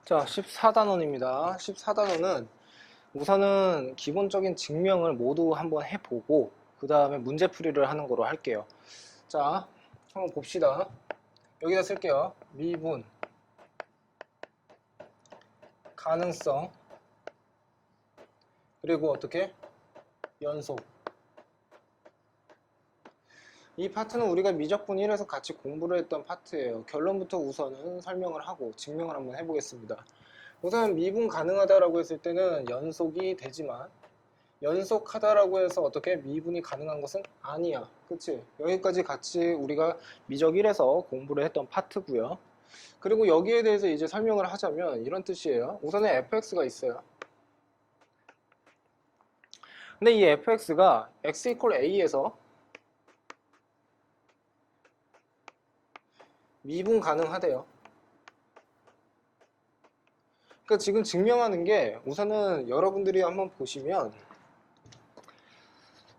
자, 14단원입니다. 14단원은 우선은 기본적인 증명을 모두 한번 해보고 그 다음에 문제풀이를 하는 거로 할게요. 자, 한번 봅시다. 여기다 쓸게요. 미분, 가능성, 그리고 어떻게? 연속. 이 파트는 우리가 미적분 1에서 같이 공부를 했던 파트예요. 결론부터 우선은 설명을 하고 증명을 한번 해보겠습니다. 우선 미분 가능하다라고 했을 때는 연속이 되지만 연속하다라고 해서 어떻게 미분이 가능한 것은 아니야. 그치? 여기까지 같이 우리가 미적 1에서 공부를 했던 파트고요. 그리고 여기에 대해서 이제 설명을 하자면 이런 뜻이에요. 우선은 fx가 있어요. 근데 이 fx가 x equal a에서 미분 가능하대요. 그러니까 지금 증명하는 게 우선은 여러분들이 한번 보시면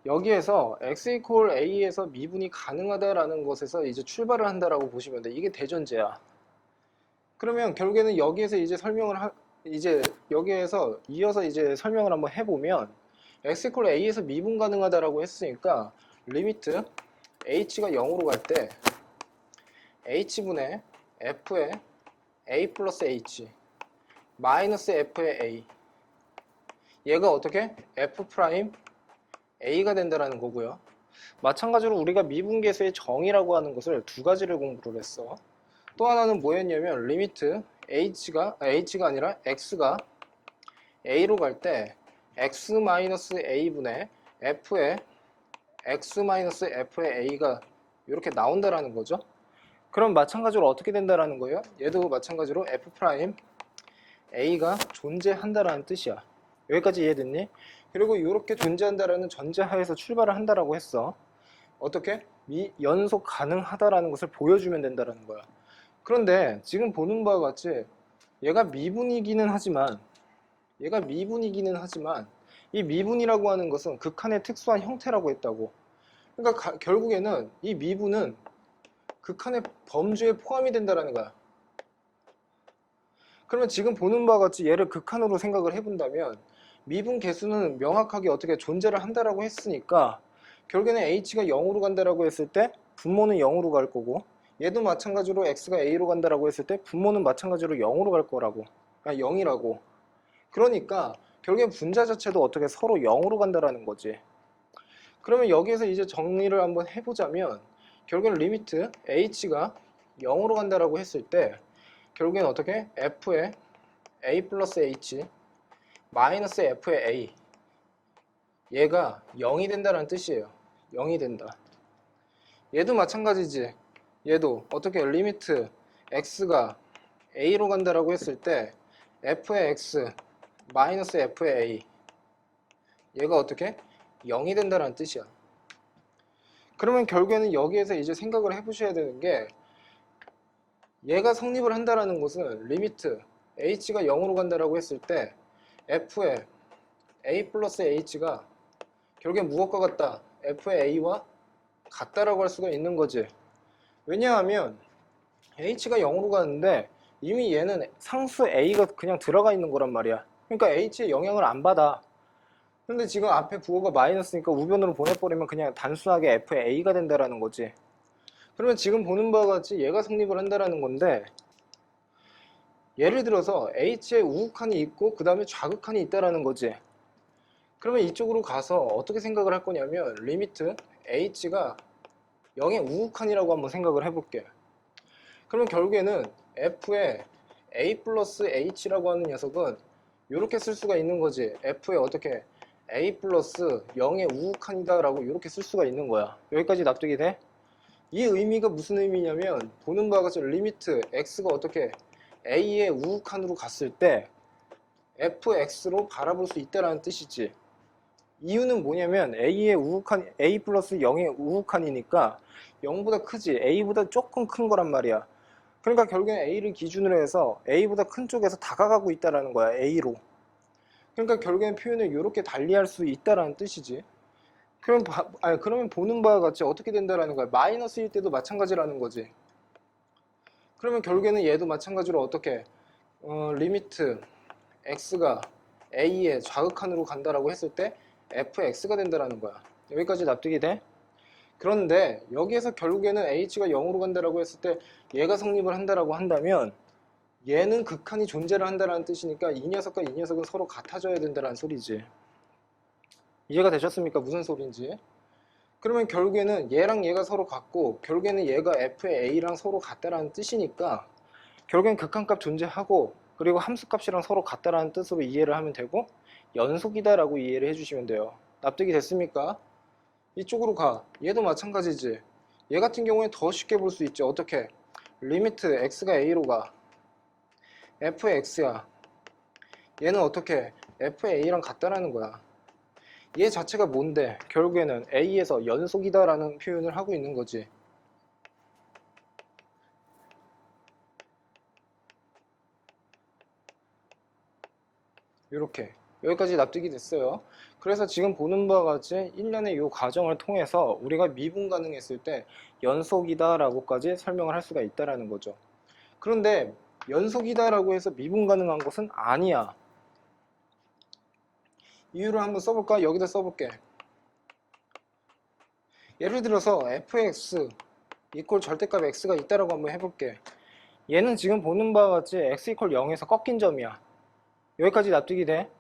여기에서 x equal a에서 미분이 가능하다라는 것에서 이제 출발을 한다라고 보시면 돼. 이게 대전제야. 그러면 결국에는 여기에서 이제 이제 여기에서 이어서 이제 설명을 한번 해보면 x equal a에서 미분 가능하다라고 했으니까 리미트 h가 0으로 갈 때 h분의 f의 a 플러스 h 마이너스 f의 a 얘가 어떻게? f 프라임 a가 된다라는 거고요. 마찬가지로 우리가 미분계수의 정의라고 하는 것을 두 가지를 공부를 했어. 또 하나는 뭐였냐면 리미트 h가 아니라 x가 a로 갈 때 x-a분의 f의 x-f의 a가 이렇게 나온다라는 거죠. 그럼 마찬가지로 어떻게 된다라는 거예요? 얘도 마찬가지로 f 프라임 a가 존재한다라는 뜻이야. 여기까지 이해됐니? 그리고 이렇게 존재한다라는 전제하에서 출발을 한다라고 했어. 어떻게? 연속 가능하다라는 것을 보여주면 된다라는 거야. 그런데 지금 보는 바와 같이 얘가 미분이기는 하지만 이 미분이라고 하는 것은 극한의 특수한 형태라고 했다고. 그러니까 결국에는 이 미분은 극한의 범주에 포함이 된다라는 거야. 그러면 지금 보는 바와 같이 얘를 극한으로 생각을 해본다면 미분 개수는 명확하게 어떻게 존재를 한다라고 했으니까 결국에는 h가 0으로 간다라고 했을 때 분모는 0으로 갈 거고 얘도 마찬가지로 x가 a로 간다라고 했을 때 분모는 마찬가지로 0으로 갈 거라고. 그러니까 0이라고. 그러니까 결국엔 분자 자체도 어떻게 서로 0으로 간다라는 거지. 그러면 여기에서 이제 정리를 한번 해보자면 결국엔 리미트 h가 0으로 간다라고 했을 때 결국엔 어떻게? f의 a 플러스 h 마이너스 f의 a 얘가 0이 된다는 뜻이에요. 0이 된다. 얘도 마찬가지지. 얘도 어떻게 리미트 x가 a로 간다라고 했을 때 f의 x 마이너스 f의 a 얘가 어떻게? 0이 된다는 뜻이야. 그러면 결국에는 여기에서 이제 생각을 해보셔야 되는 게 얘가 성립을 한다라는 것은 리미트 h가 0으로 간다라고 했을 때 f의 a 플러스 h가 결국엔 무엇과 같다? f의 a와 같다라고 할 수가 있는 거지. 왜냐하면 h가 0으로 가는데 이미 얘는 상수 a가 그냥 들어가 있는 거란 말이야. 그러니까 h의 영향을 안 받아. 근데 지금 앞에 부호가 마이너스니까 우변으로 보내버리면 그냥 단순하게 f의 a가 된다라는 거지. 그러면 지금 보는 바와 같이 얘가 성립을 한다라는 건데 예를 들어서 h에 우극한이 있고 그 다음에 좌극한이 있다라는 거지. 그러면 이쪽으로 가서 어떻게 생각을 할 거냐면 리미트 h가 0의 우극한이라고 한번 생각을 해볼게. 그러면 결국에는 f의 a 플러스 h라고 하는 녀석은 이렇게 쓸 수가 있는 거지. f의 어떻게 a 플러스 0의 우극한이다 라고 이렇게 쓸 수가 있는 거야. 여기까지 납득이 돼? 이 의미가 무슨 의미냐면 보는 바와 같이 리미트 x가 어떻게 a의 우극한으로 갔을 때 fx로 바라볼 수 있다라는 뜻이지. 이유는 뭐냐면 a 플러스 0의 우극한이니까 0보다 크지 a보다 조금 큰 거란 말이야. 그러니까 결국엔 a를 기준으로 해서 a보다 큰 쪽에서 다가가고 있다라는 거야. a로. 그러니까 결국엔 표현을 이렇게 달리할 수 있다라는 뜻이지. 그러면 보는 바와 같이 어떻게 된다라는 거야. 마이너스일 때도 마찬가지라는 거지. 그러면 결국에는 얘도 마찬가지로 어떻게 리미트 x가 a의 좌극한으로 간다라고 했을 때 fx가 된다라는 거야. 여기까지 납득이 돼? 그런데 여기에서 결국에는 h가 0으로 간다라고 했을 때 얘가 성립을 한다라고 한다면 얘는 극한이 존재를 한다라는 뜻이니까 이 녀석과 이 녀석은 서로 같아져야 된다라는 소리지. 이해가 되셨습니까? 무슨 소리인지. 그러면 결국에는 얘랑 얘가 서로 같고 결국에는 얘가 f의 a랑 서로 같다라는 뜻이니까 결국엔 극한값 존재하고 그리고 함수값이랑 서로 같다라는 뜻으로 이해를 하면 되고 연속이다라고 이해를 해주시면 돼요. 납득이 됐습니까? 이쪽으로 가. 얘도 마찬가지지. 얘 같은 경우에 더 쉽게 볼 수 있지. 어떻게? 리미트 x가 a로 가. fx야. 얘는 어떻게? fa랑 같다라는 거야. 얘 자체가 뭔데? 결국에는 a에서 연속이다라는 표현을 하고 있는 거지. 이렇게 여기까지 납득이 됐어요. 그래서 지금 보는 바와 같이 1년의 이 과정을 통해서 우리가 미분 가능했을 때 연속이다 라고까지 설명을 할 수가 있다라는 거죠. 그런데 연속이다 라고 해서 미분 가능한 것은 아니야. 이유를 한번 써볼까? 여기다 써볼게. 예를 들어서 fx 이퀄 절대값 x가 있다라고 한번 해볼게. 얘는 지금 보는 바와 같이 x 이퀄 0에서 꺾인 점이야. 여기까지 납득이 돼?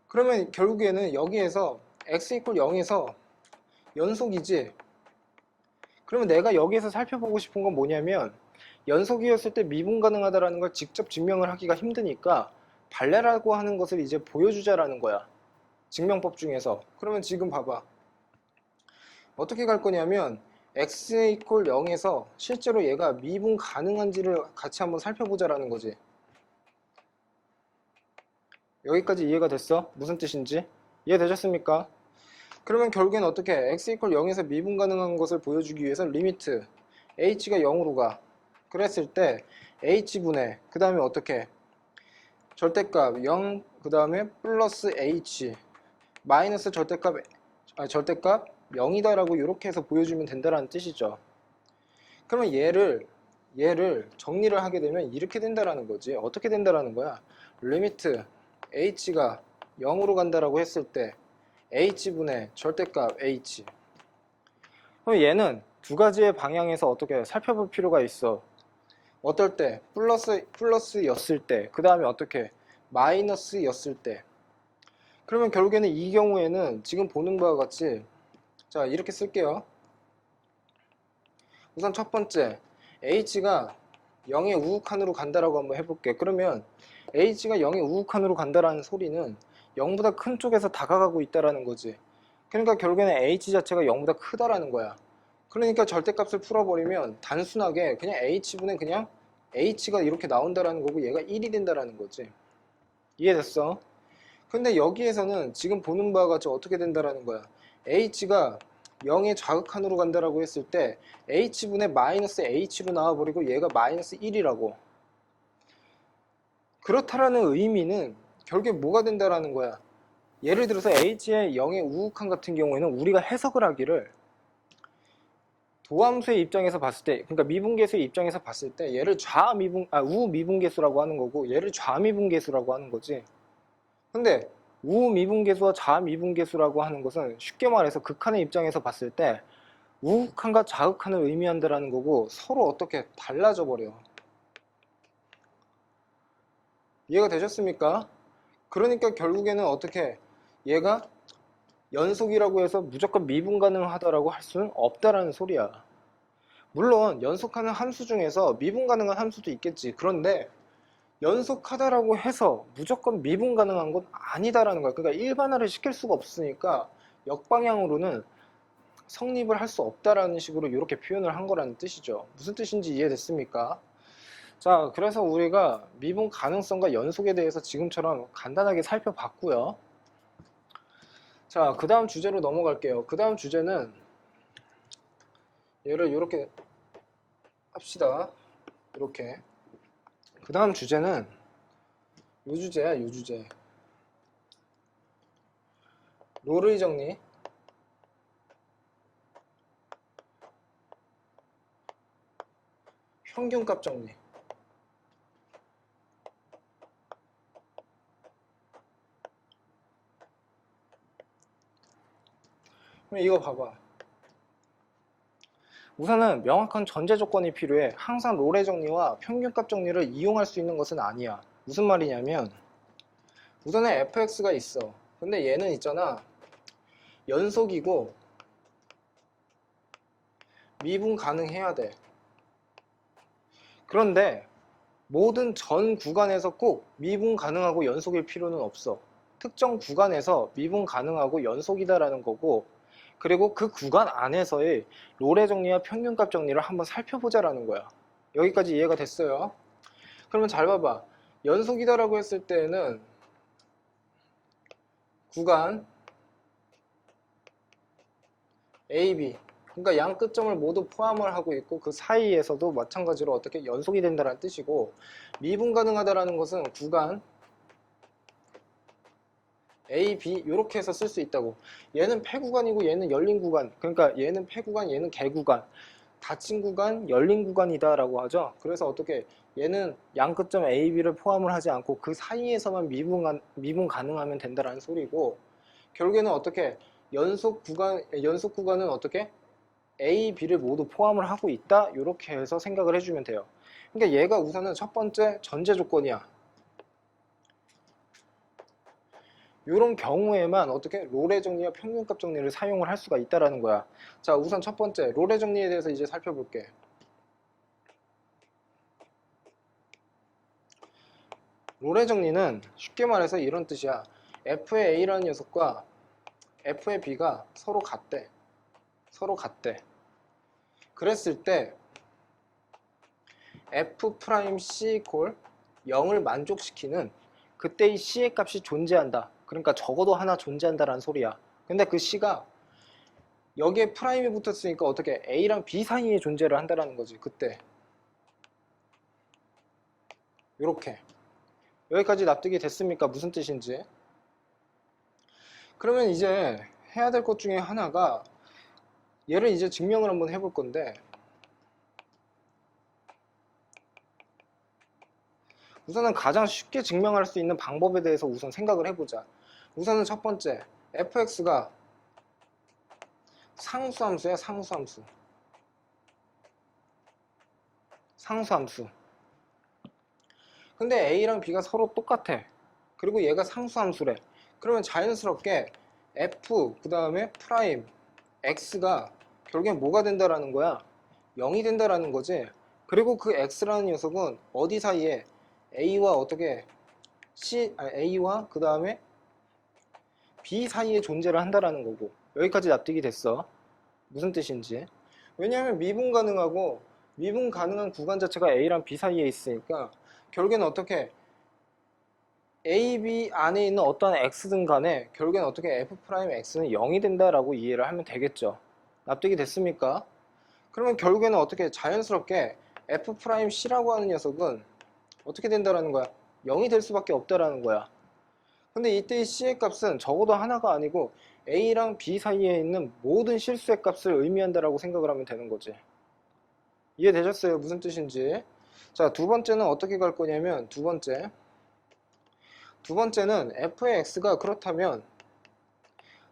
그러면 결국에는 여기에서 x 이퀄 0에서 연속이지. 그러면 내가 여기에서 살펴보고 싶은 건 뭐냐면 연속이었을 때 미분 가능하다라는 걸 직접 증명을 하기가 힘드니까 발레라고 하는 것을 이제 보여주자라는 거야. 증명법 중에서. 그러면 지금 봐봐. 어떻게 갈 거냐면 x 이퀄 0에서 실제로 얘가 미분 가능한지를 같이 한번 살펴보자라는 거지. 여기까지 이해가 됐어? 무슨 뜻인지? 이해되셨습니까? 그러면 결국엔 어떻게 x 이퀄 0에서 미분 가능한 것을 보여주기 위해서 리미트 h가 0으로 가. 그랬을 때 h분의 그 다음에 어떻게 절대값 0 그 다음에 플러스 h 마이너스 절대값 0이다 라고 이렇게 해서 보여주면 된다라는 뜻이죠. 그러면 얘를 정리를 하게 되면 이렇게 된다라는 거지. 어떻게 된다라는 거야? 리미트 h가 0으로 간다라고 했을 때 h분의 절대값 h. 그럼 얘는 두 가지의 방향에서 어떻게 살펴볼 필요가 있어. 어떨 때? 플러스였을 때. 그 다음에 어떻게? 마이너스였을 때. 그러면 결국에는 이 경우에는 지금 보는 바와 같이 자 이렇게 쓸게요. 우선 첫 번째 h가 0의 우극한으로 간다라고 한번 해볼게. 그러면 h가 0의 우극한으로 간다라는 소리는 0보다 큰 쪽에서 다가가고 있다라는 거지. 그러니까 결국에는 h 자체가 0보다 크다라는 거야. 그러니까 절대값을 풀어버리면 단순하게 그냥 h분의 그냥 h가 이렇게 나온다라는 거고 얘가 1이 된다라는 거지. 이해됐어? 근데 여기에서는 지금 보는 바와 같이 어떻게 된다라는 거야. h가 0의 좌극한으로 간다라고 했을 때 h분의 마이너스 h로 나와버리고 얘가 마이너스 1이라고. 그렇다라는 의미는 결국에 뭐가 된다라는 거야. 예를 들어서 h의 0의 우극한 같은 경우에는 우리가 해석을 하기를 도함수의 입장에서 봤을 때, 그러니까 미분계수의 입장에서 봤을 때 얘를 우미분계수라고 하는 거고 얘를 좌미분계수라고 하는 거지. 근데 우미분계수와 좌미분계수라고 하는 것은 쉽게 말해서 극한의 입장에서 봤을 때 우극한과 좌극한을 의미한다라는 거고 서로 어떻게 달라져 버려. 이해가 되셨습니까? 그러니까 결국에는 어떻게 얘가 연속이라고 해서 무조건 미분 가능하다라고 할 수는 없다라는 소리야. 물론 연속하는 함수 중에서 미분 가능한 함수도 있겠지. 그런데 연속하다라고 해서 무조건 미분 가능한 건 아니다라는 거야. 그러니까 일반화를 시킬 수가 없으니까 역방향으로는 성립을 할 수 없다라는 식으로 이렇게 표현을 한 거라는 뜻이죠. 무슨 뜻인지 이해됐습니까? 자, 그래서 우리가 미분 가능성과 연속에 대해서 지금처럼 간단하게 살펴봤고요. 자, 그 다음 주제로 넘어갈게요. 그 다음 주제는 얘를 이렇게 합시다. 이렇게. 그 다음 주제는 요 주제야, 요 주제. 롤의 정리. 평균값 정리. 그럼 이거 봐봐. 우선은 명확한 전제 조건이 필요해. 항상 롤의 정리와 평균값 정리를 이용할 수 있는 것은 아니야. 무슨 말이냐면 우선은 fx가 있어. 근데 얘는 있잖아, 연속이고 미분 가능해야 돼. 그런데 모든 전 구간에서 꼭 미분 가능하고 연속일 필요는 없어. 특정 구간에서 미분 가능하고 연속이다라는 거고, 그리고 그 구간 안에서의 롤의 정리와 평균값 정리를 한번 살펴보자라는 거야. 여기까지 이해가 됐어요? 그러면 잘 봐봐. 연속이다라고 했을 때는 구간 A, B, 그러니까 양 끝점을 모두 포함을 하고 있고 그 사이에서도 마찬가지로 어떻게 연속이 된다는 뜻이고, 미분 가능하다라는 것은 구간 A, B 이렇게 해서 쓸 수 있다고. 얘는 폐구간이고 얘는 열린 구간, 그러니까 얘는 폐구간, 얘는 개구간, 닫힌 구간, 열린 구간이다 라고 하죠. 그래서 어떻게 얘는 양 끝점 A, B를 포함을 하지 않고 그 사이에서만 미분 가능하면 된다라는 소리고, 결국에는 어떻게 연속 구간은 어떻게 A, B를 모두 포함을 하고 있다, 이렇게 해서 생각을 해주면 돼요. 그러니까 얘가 우선은 첫 번째 전제 조건이야. 이런 경우에만 어떻게 롤의 정리와 평균값 정리를 사용을 할 수가 있다라는 거야. 자, 우선 첫 번째 롤의 정리에 대해서 이제 살펴볼게. 롤의 정리는 쉽게 말해서 이런 뜻이야. f의 a라는 녀석과 f의 b가 서로 같대. 그랬을 때 f'c 콜 0을 만족시키는 그때의 c의 값이 존재한다. 그러니까 적어도 하나 존재한다라는 소리야. 근데 그 c가 여기에 프라임이 붙었으니까 어떻게 a랑 b 사이에 존재를 한다라는 거지. 그때 요렇게. 여기까지 납득이 됐습니까? 무슨 뜻인지. 그러면 이제 해야 될 것 중에 하나가, 얘를 이제 증명을 한번 해볼 건데, 우선은 가장 쉽게 증명할 수 있는 방법에 대해서 우선 생각을 해보자. 우선은 첫 번째, fx가 상수함수야. 상수함수. 근데 a랑 b가 서로 똑같아. 그리고 얘가 상수함수래. 그러면 자연스럽게 f 그 다음에 프라임 x가 결국엔 뭐가 된다라는 거야? 0이 된다라는 거지. 그리고 그 x라는 녀석은 어디 사이에 a와 어떻게 a와 그 다음에 b 사이에 존재를 한다라는 거고. 여기까지 납득이 됐어. 무슨 뜻인지. 왜냐하면 미분 가능한 구간 자체가 a랑 b 사이에 있으니까 결국에는 어떻게 a, b 안에 있는 어떠한 x든 간에 결국에는 어떻게 f'x는 0이 된다라고 이해를 하면 되겠죠. 납득이 됐습니까? 그러면 결국에는 어떻게 자연스럽게 f'c라고 하는 녀석은 어떻게 된다라는 거야? 0이 될 수밖에 없다라는 거야. 근데 이때의 c의 값은 적어도 하나가 아니고 a랑 b 사이에 있는 모든 실수의 값을 의미한다라고 생각을 하면 되는 거지. 이해되셨어요? 무슨 뜻인지. 자, 두 번째는 어떻게 갈 거냐면, 두 번째는 f의 x가 그렇다면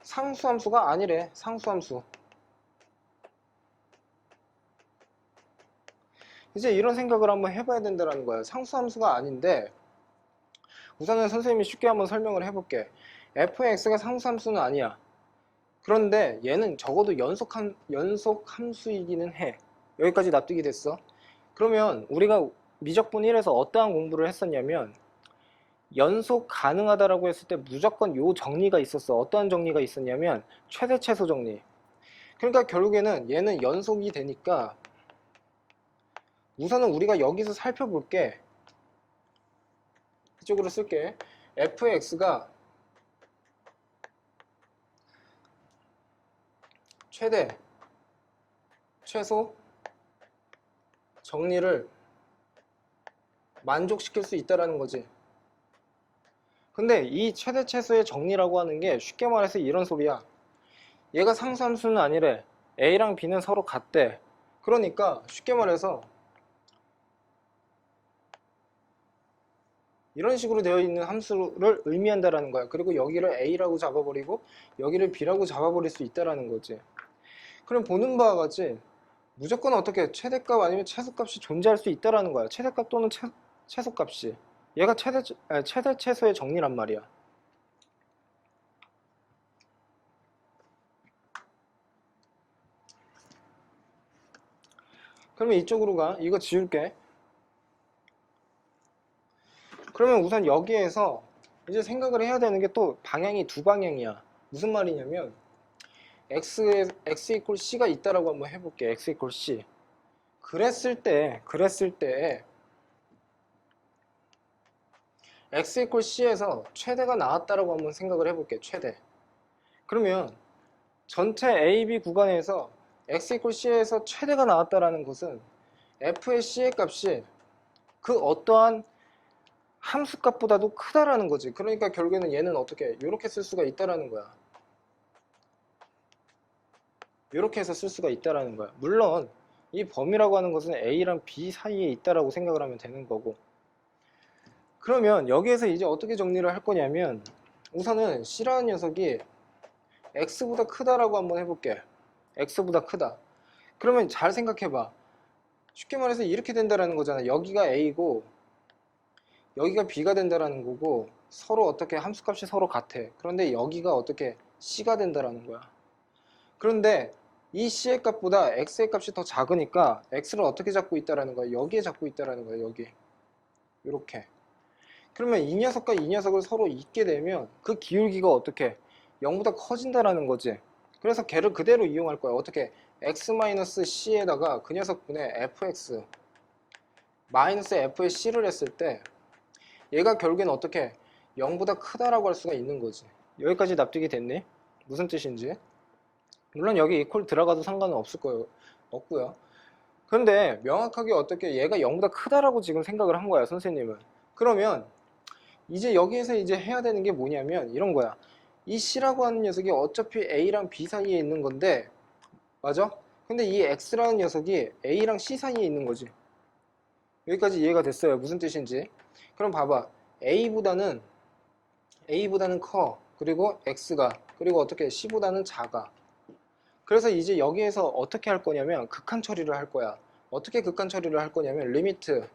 상수함수가 아니래. 상수함수. 이제 이런 생각을 한번 해봐야 된다는 거야. 상수함수가 아닌데, 우선은 선생님이 쉽게 한번 설명을 해볼게. f의 x가 상수함수는 아니야. 그런데 얘는 적어도 연속 함수이기는 해. 여기까지 납득이 됐어? 그러면 우리가 미적분 1에서 어떠한 공부를 했었냐면, 연속 가능하다라고 했을 때 무조건 요 정리가 있었어. 어떠한 정리가 있었냐면 최대 최소 정리. 그러니까 결국에는 얘는 연속이 되니까 우선은 우리가 여기서 살펴볼게. 이쪽으로 쓸게. fx가 최대 최소 정리를 만족시킬 수 있다라는 거지. 근데 이 최대 최소의 정리라고 하는 게 쉽게 말해서 이런 소리야. 얘가 상수함수는 아니래. a랑 b는 서로 같대. 그러니까 쉽게 말해서 이런 식으로 되어 있는 함수를 의미한다라는 거야. 그리고 여기를 a라고 잡아버리고 여기를 b라고 잡아버릴 수 있다라는 거지. 그럼 보는 바와 같이 무조건 어떻게 최대값 아니면 최소값이 존재할 수 있다라는 거야. 최대값 또는 최소값이. 얘가 최대 최소의 정리란 말이야. 그러면 이쪽으로 가. 이거 지울게. 그러면 우선 여기에서 이제 생각을 해야 되는 게 또 방향이 두 방향이야. 무슨 말이냐면 x 이퀄 c가 있다라고 한번 해볼게. x 이퀄 c. 그랬을 때 x 이퀄 c에서 최대가 나왔다라고 한번 생각을 해볼게. 최대. 그러면 전체 AB 구간에서 x 이퀄 c에서 최대가 나왔다라는 것은 f의 c의 값이 그 어떠한 함수값보다도 크다라는 거지. 그러니까 결국에는 얘는 어떻게 이렇게 쓸 수가 있다라는 거야. 이렇게 해서 쓸 수가 있다라는 거야. 물론 이 범위라고 하는 것은 A랑 B 사이에 있다라고 생각을 하면 되는 거고. 그러면 여기에서 이제 어떻게 정리를 할 거냐면 우선은 C라는 녀석이 X보다 크다라고 한번 해볼게. X보다 크다. 그러면 잘 생각해봐. 쉽게 말해서 이렇게 된다라는 거잖아. 여기가 A고 여기가 B가 된다라는 거고 서로 어떻게 함수값이 서로 같아. 그런데 여기가 어떻게 C가 된다라는 거야. 그런데 이 C의 값보다 X의 값이 더 작으니까 X를 어떻게 잡고 있다라는 거야. 여기에 잡고 있다라는 거야. 여기. 이렇게. 그러면 이 녀석과 이 녀석을 서로 잇게 되면 그 기울기가 어떻게 0보다 커진다라는 거지. 그래서 걔를 그대로 이용할 거야. 어떻게 x-c에다가 그 녀석분의 fx 마이너스 f의 c를 했을 때 얘가 결국엔 어떻게 0보다 크다라고 할 수가 있는 거지. 여기까지 납득이 됐니? 무슨 뜻인지. 물론 여기 이퀄 들어가도 상관은 없을 거예요. 없고요. 그런데 명확하게 어떻게 얘가 0보다 크다라고 지금 생각을 한 거야, 선생님은. 그러면 이제 여기에서 이제 해야 되는 게 뭐냐면 이런 거야. 이 C라고 하는 녀석이 어차피 A랑 B 사이에 있는 건데, 맞아? 근데 이 X라는 녀석이 A랑 C 사이에 있는 거지. 여기까지 이해가 됐어요. 무슨 뜻인지. 그럼 봐봐. A보다는 커. 그리고 X가. 그리고 어떻게 C보다는 작아. 그래서 이제 여기에서 어떻게 할 거냐면 극한 처리를 할 거야. 어떻게 극한 처리를 할 거냐면 리미트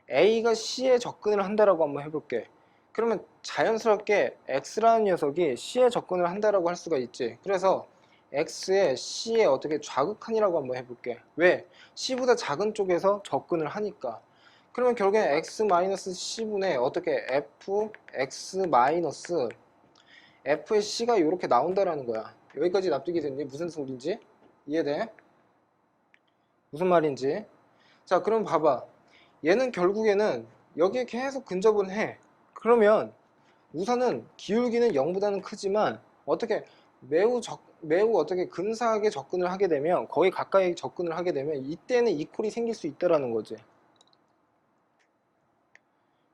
A가 C에 접근을 한다라고 한번 해볼게. 그러면 자연스럽게 X라는 녀석이 C에 접근을 한다라고 할 수가 있지. 그래서 X에 C에 어떻게 좌극한이라고 한번 해볼게. 왜? C보다 작은 쪽에서 접근을 하니까. 그러면 결국엔 X-C분의 어떻게 F의 C가 이렇게 나온다라는 거야. 여기까지 납득이 됐니? 무슨 소리인지? 이해돼? 무슨 말인지? 자, 그럼 봐봐. 얘는 결국에는 여기에 계속 근접은 해. 그러면 우선은 기울기는 0보다는 크지만 어떻게 매우 어떻게 근사하게 접근을 하게 되면 거의 가까이 접근을 하게 되면 이때는 이퀄이 생길 수 있다라는 거지.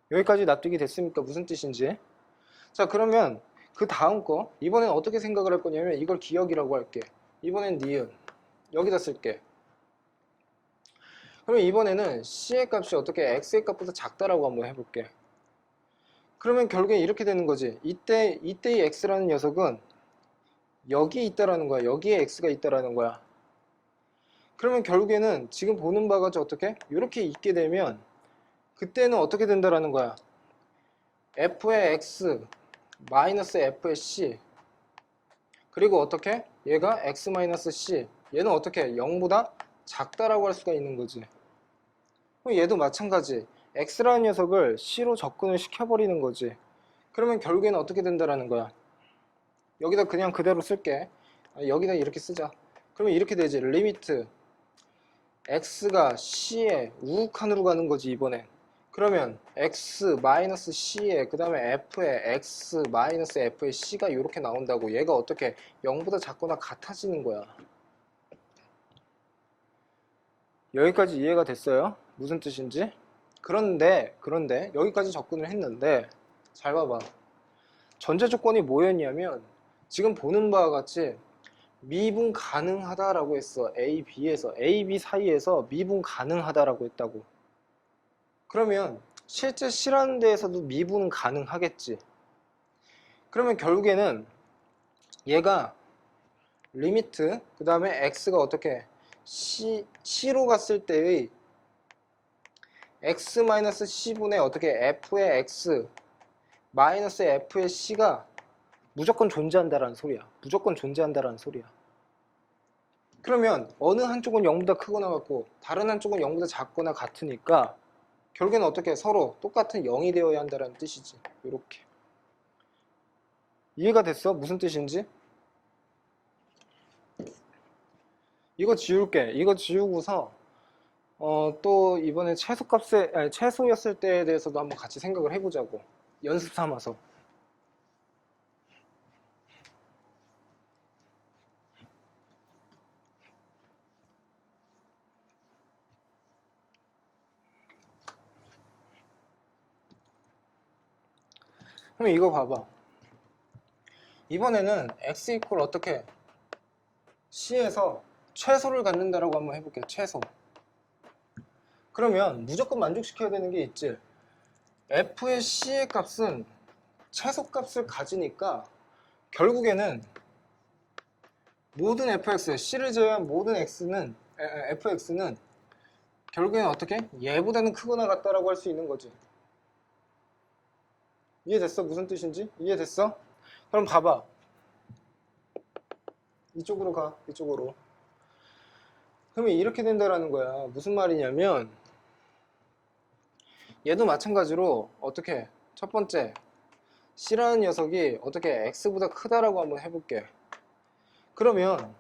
여기까지 납득이 됐습니까? 무슨 뜻인지. 자, 그러면 그 다음 거 이번엔 어떻게 생각을 할 거냐면 이걸 기억이라고 할게. 이번엔 니은 여기다 쓸게. 그럼 이번에는 C의 값이 어떻게 X의 값보다 작다라고 한번 해볼게. 그러면 결국엔 이렇게 되는 거지. 이때의 X라는 녀석은 여기에 있다라는 거야. 여기에 X가 있다라는 거야. 그러면 결국에는 지금 보는 바가 어떻게? 이렇게 있게 되면 그때는 어떻게 된다라는 거야. F의 X 마이너스 F의 C 그리고 어떻게? 얘가 X 마이너스 C 얘는 어떻게? 0보다 작다라고 할 수가 있는 거지. 그럼 얘도 마찬가지. X라는 녀석을 C로 접근을 시켜버리는 거지. 그러면 결국에는 어떻게 된다라는 거야. 여기다 그냥 그대로 쓸게. 여기다 이렇게 쓰자. 그러면 이렇게 되지. 리미트 X가 C에 우극한으로 가는 거지 이번엔. 그러면 X 마이너스 C에 그 다음에 F에 X 마이너스 F에 C가 이렇게 나온다고. 얘가 어떻게 0보다 작거나 같아지는 거야. 여기까지 이해가 됐어요? 무슨 뜻인지? 그런데 여기까지 접근을 했는데 잘 봐봐. 전제 조건이 뭐였냐면 지금 보는 바와 같이 미분 가능하다라고 했어. A, B 사이에서 미분 가능하다라고 했다고. 그러면 실제 C라는 데에서도 미분은 가능하겠지. 그러면 결국에는 얘가 리미트 그 다음에 x가 어떻게 C로 갔을 때의 x-c분의 어떻게 f의 x 마이너스 f의 C가 무조건 존재한다라는 소리야. 무조건 존재한다라는 소리야. 그러면 어느 한쪽은 0보다 크거나 같고 다른 한쪽은 0보다 작거나 같으니까 결국에는 어떻게 서로 똑같은 0이 되어야 한다는 뜻이지. 이렇게 이해가 됐어? 무슨 뜻인지? 이거 지울게. 이거 지우고서 또 이번에 최소였을 때에 대해서도 한번 같이 생각을 해보자고. 연습 삼아서. 그럼 이거 봐봐. 이번에는 x 이퀄 어떻게 C에서 최소를 갖는다라고 한번 해볼게. 최소. 그러면 무조건 만족시켜야 되는 게 있지. f의 C의 값은 최소값을 가지니까 결국에는 모든 fx, C를 제외한 모든 fx는 결국에는 어떻게? 얘보다는 크거나 같다라고 할 수 있는 거지. 이해됐어? 무슨 뜻인지? 이해됐어? 그럼 봐봐. 이쪽으로 가. 이쪽으로. 그러면 이렇게 된다라는 거야. 무슨 말이냐면 얘도 마찬가지로 어떻게? 첫 번째 C라는 녀석이 어떻게 X보다 크다라고 한번 해볼게. 그러면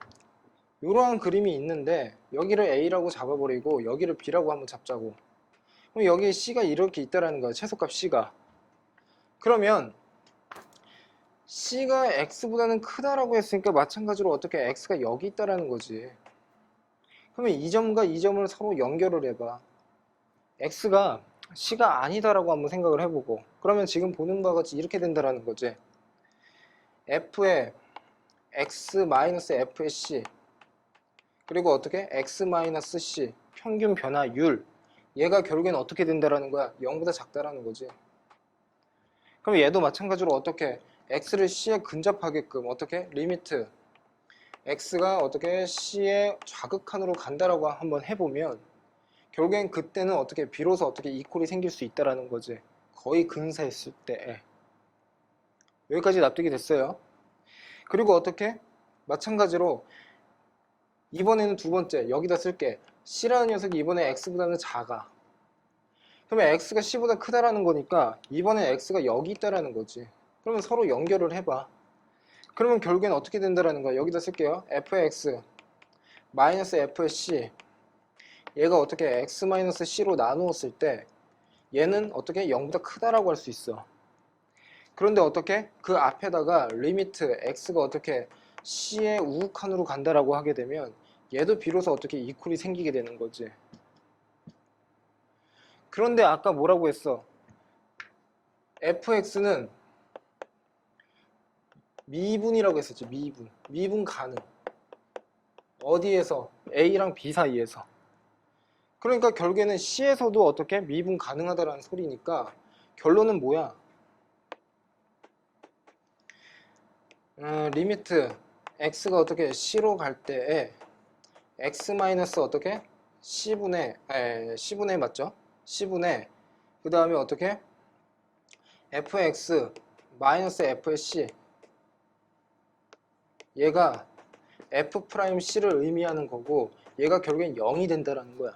이러한 그림이 있는데 여기를 A라고 잡아버리고 여기를 B라고 한번 잡자고. 그럼 여기 C가 이렇게 있다라는 거야. 최소값 C가. 그러면 C가 X보다는 크다라고 했으니까 마찬가지로 어떻게 X가 여기 있다라는 거지. 그러면 이 점과 이 점을 서로 연결을 해봐. X가 C가 아니다라고 한번 생각을 해보고 그러면 지금 보는 바와 같이 이렇게 된다라는 거지. F의 X-F의 C 그리고 어떻게? X-C 평균 변화율 얘가 결국에는 어떻게 된다라는 거야? 0보다 작다라는 거지. 그럼 얘도 마찬가지로 어떻게? X를 C에 근접하게끔 어떻게? 리미트 X가 어떻게 C의 좌극한으로 간다라고 한번 해보면 결국엔 그때는 어떻게 비로소 어떻게 이퀄이 생길 수 있다라는 거지. 거의 근사했을 때. 여기까지 납득이 됐어요. 그리고 어떻게? 마찬가지로 이번에는 두 번째 여기다 쓸게. C라는 녀석이 이번에 X보다는 작아. 그러면 X가 C보다 크다라는 거니까 이번엔 X가 여기 있다라는 거지. 그러면 서로 연결을 해봐. 그러면 결국엔 어떻게 된다라는 거야. 여기다 쓸게요. F의 X 마이너스 F의 C 얘가 어떻게 X-C로 나누었을 때 얘는 어떻게 0보다 크다라고 할 수 있어. 그런데 어떻게? 그 앞에다가 리미트 X가 어떻게 C의 우극한으로 간다라고 하게 되면 얘도 비로소 어떻게 이퀄이 생기게 되는 거지. 그런데 아까 뭐라고 했어? fx는 미분이라고 했었지. 미분 가능. 어디에서? A랑 B 사이에서. 그러니까 결국에는 C에서도 어떻게? 미분 가능하다라는 소리니까 결론은 뭐야? 리미트 x가 어떻게 C로 갈 때에 x 마이너스 어떻게? C분의 맞죠? C분의 그 다음에 어떻게? fx 마이너스 f의 C 얘가 f'C를 의미하는 거고 얘가 결국엔 0이 된다라는 거야.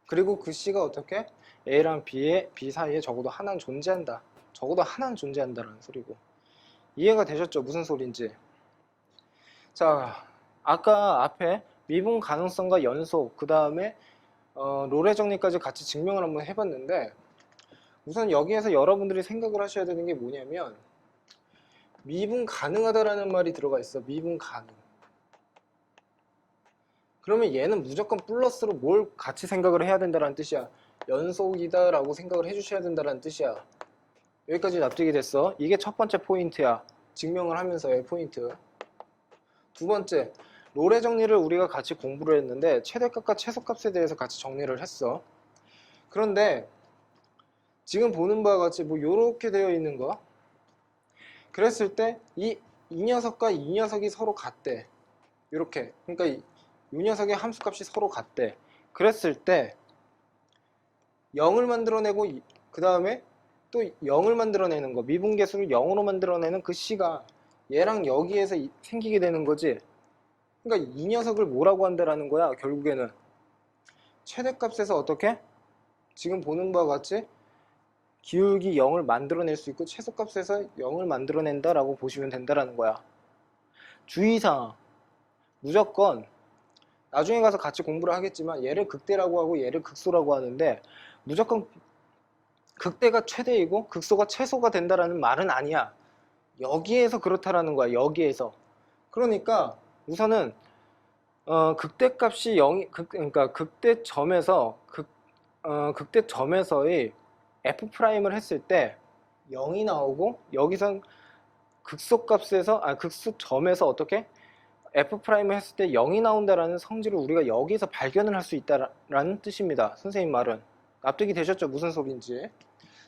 그리고 그 C가 어떻게? A랑 B 사이에 적어도 하나는 존재한다. 적어도 하나는 존재한다라는 소리고. 이해가 되셨죠? 무슨 소린지. 자, 아까 앞에 미분 가능성과 연속, 그 다음에 롤의 정리까지 같이 증명을 한번 해봤는데 우선 여기에서 여러분들이 생각을 하셔야 되는 게 뭐냐면 미분 가능하다라는 말이 들어가 있어. 미분 가능. 그러면 얘는 무조건 플러스로 뭘 같이 생각을 해야 된다는 뜻이야. 연속이다 라고 생각을 해주셔야 된다는 뜻이야. 여기까지 납득이 됐어. 이게 첫 번째 포인트야. 증명을 하면서의 포인트. 두 번째, 롤의 정리를 우리가 같이 공부를 했는데 최대값과 최소값에 대해서 같이 정리를 했어. 그런데 지금 보는 바와 같이 뭐 요렇게 되어 있는 거, 그랬을 때 이 녀석과 이 녀석이 서로 같대. 이렇게. 그러니까 이 녀석의 함수값이 서로 같대. 그랬을 때 0을 만들어내고 그 다음에 또 0을 만들어내는 거, 미분계수를 0으로 만들어내는 그 C가 얘랑 여기에서 생기게 되는 거지. 그러니까 이 녀석을 뭐라고 한다라는 거야. 결국에는 최대값에서 어떻게? 지금 보는 바와 같이 기울기 0을 만들어낼 수 있고 최소값에서 0을 만들어낸다라고 보시면 된다라는 거야. 주의사항, 무조건 나중에 가서 같이 공부를 하겠지만 얘를 극대라고 하고 얘를 극소라고 하는데 무조건 극대가 최대이고 극소가 최소가 된다라는 말은 아니야. 여기에서 그렇다라는 거야. 여기에서. 그러니까 우선은 극대값이 0, 그러니까 극대점에서의 f'을 했을 때 0이 나오고 여기선 극소점에서 어떻게 f'을 했을 때 0이 나온다라는 성질을 우리가 여기서 발견을 할 수 있다라는 뜻입니다. 선생님 말은 납득이 되셨죠? 무슨 소리인지.